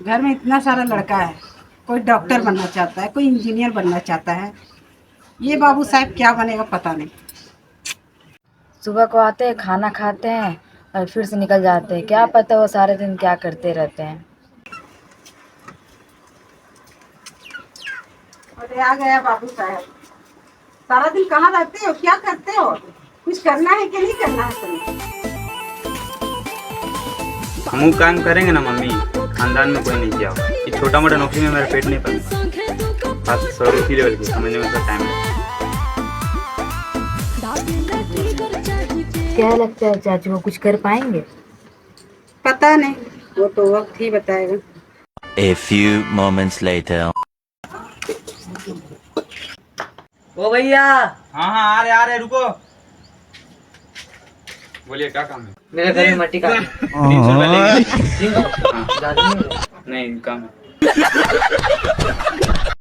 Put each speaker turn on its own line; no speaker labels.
घर में इतना सारा लड़का है, कोई डॉक्टर बनना चाहता है, कोई इंजीनियर बनना चाहता है। ये बाबू साहब क्या बनेगा पता नहीं।
सुबह को आते हैं, खाना खाते हैं और फिर से निकल जाते हैं। क्या पता वो सारे दिन क्या करते रहते हैं।
अरे आ गया बाबू साहब। सारा दिन कहाँ रहते हो, क्या करते हो? कुछ करना है कि नहीं करना है तुम्हें?
हम काम करेंगे ना मम्मी, खानदान में कोई नहीं किया होगा। ये छोटा मोटा नौकरी में मेरा पेट नहीं पलता। बात सॉरी लेवल की समझने में तो टाइम लगता
क्या लगता है चाचू, वो कुछ कर पाएंगे?
पता नहीं, वो तो वक्त ही बताएगा।
A few moments later.
ओ भैया,
हाँ हाँ आ रहे रुको। बोलिए क्या काम है?
मेरे घर में मट्टी का
300 रुपये लेंगे।
हाँ।
नहीं काम है।